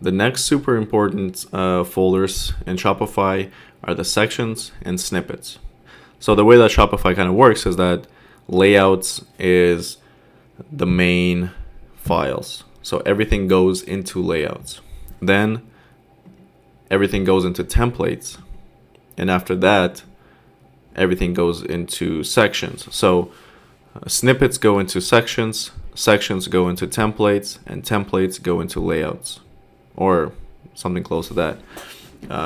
The next super important folders in Shopify are the sections and snippets. So the way that Shopify kind of works is that layouts is the main files. So everything goes into layouts. Then everything goes into templates. And after that, everything goes into sections. So snippets go into sections, sections go into templates, and templates go into layouts, or something close to that.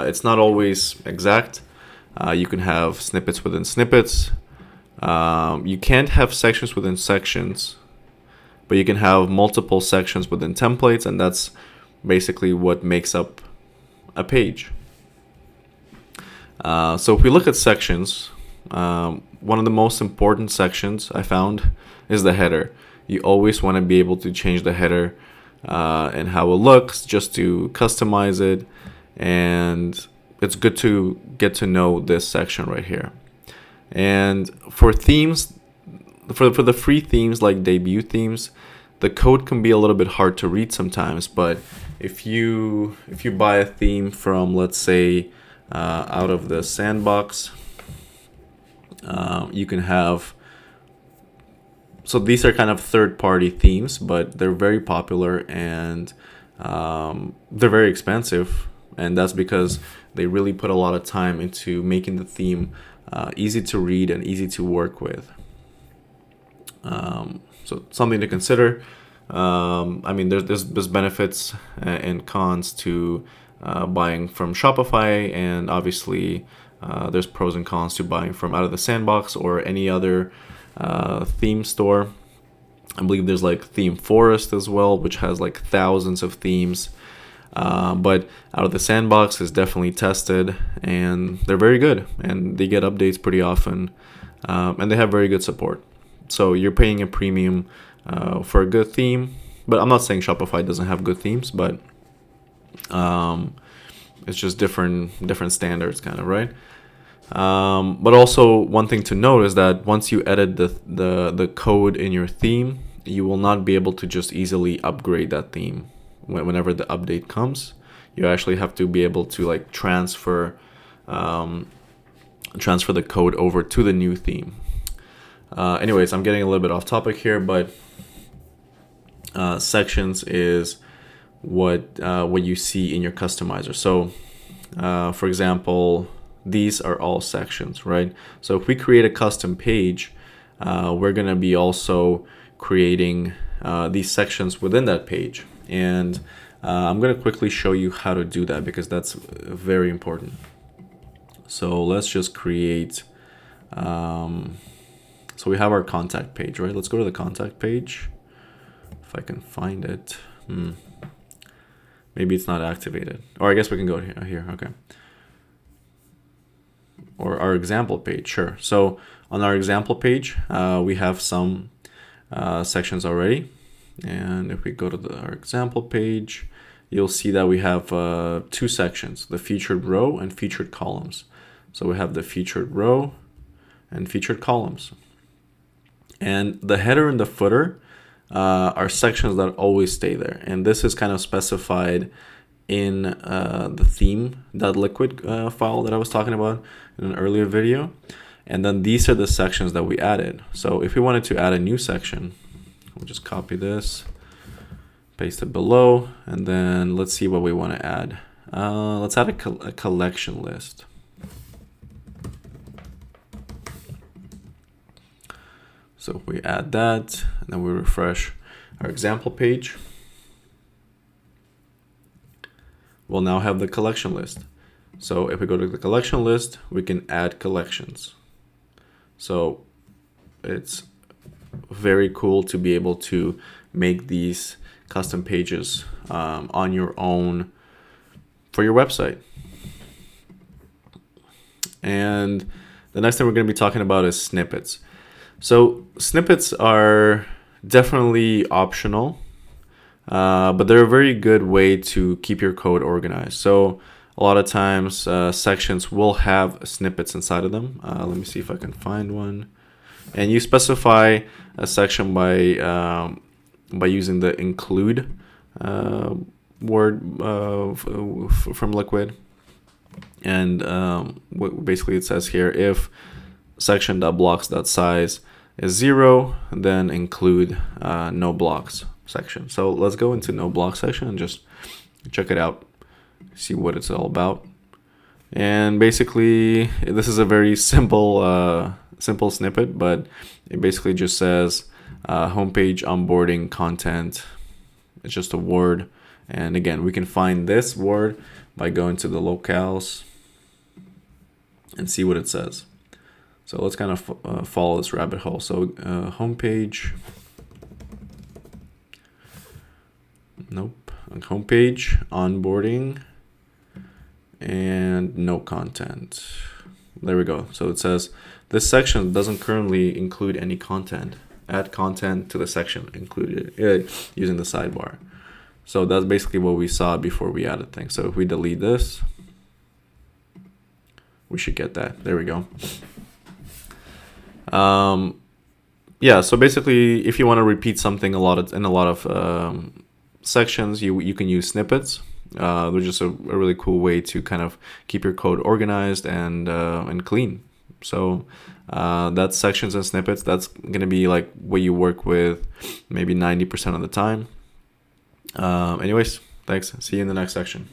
It's not always exact. You can have snippets within snippets. You can't have sections within sections, but you can have multiple sections within templates, and that's basically what makes up a page. So if we look at sections, one of the most important sections I found is the header. You always want to be able to change the header and how it looks, just to customize it, and it's good to get to know this section right here. And for themes, for the free themes like debut themes, the code can be a little bit hard to read sometimes. But if you buy a theme from, let's say, out of the sandbox, you can have. So these are kind of third-party themes, but they're very popular and they're very expensive, and that's because they really put a lot of time into making the theme easy to read and easy to work with. So something to consider. I mean, there's benefits and cons to buying from Shopify, and obviously there's pros and cons to buying from out of the sandbox or any other theme store. I believe there's like Theme Forest as well, which has like thousands of themes. But out of the sandbox is definitely tested, and they're very good, and they get updates pretty often, and they have very good support. So you're paying a premium for a good theme, but I'm not saying Shopify doesn't have good themes, but it's just different standards, kind of, right? But also one thing to note is that once you edit the code in your theme, you will not be able to just easily upgrade that theme whenever the update comes. You actually have to be able to like transfer the code over to the new theme. Anyways, I'm getting a little bit off topic here, but sections is what you see in your customizer. So for example, these are all sections, right? So if we create a custom page, we're going to be also creating these sections within that page. And I'm going to quickly show you how to do that, because that's very important. So let's just create, so we have our contact page, right? Let's go to the contact page. If I can find it. Maybe it's not activated. Or I guess we can go here. Okay. Or our example page, sure. So on our example page, we have some sections already. And if we go to our example page, you'll see that we have two sections, the featured row and featured columns. So we have the featured row and featured columns. And the header and the footer are sections that always stay there. And this is kind of specified in the theme.liquid file that I was talking about in an earlier video. And then these are the sections that we added. So if we wanted to add a new section, we'll just copy this, paste it below, and then let's see what we want to add. Let's add a collection list. So if we add that, and then we refresh our example page, we'll now have the collection list. So if we go to the collection list, we can add collections. So it's very cool to be able to make these custom pages on your own for your website. And the next thing we're going to be talking about is snippets. So snippets are definitely optional, but they're a very good way to keep your code organized. So a lot of times sections will have snippets inside of them. Let me see if I can find one. And you specify a section by using the include word from Liquid. And basically it says here, if section.blocks.size is 0, then include no blocks section. So let's go into no blocks section and just check it out, see what it's all about. And basically this is a very simple snippet, but it basically just says homepage onboarding content. It's just a word. And again, we can find this word by going to the locales and see what it says. So let's kind of follow this rabbit hole. So homepage, homepage, onboarding, and no content. There we go. So it says this section doesn't currently include any content. Add content to the section included using the sidebar. So that's basically what we saw before we added things. So if we delete this, we should get that. There we go. Yeah, so basically if you want to repeat something in a lot of sections, you can use snippets. They're just a really cool way to kind of keep your code organized and clean. So that's sections and snippets. That's going to be like what you work with maybe 90% of the time. Anyways, thanks. See you in the next section.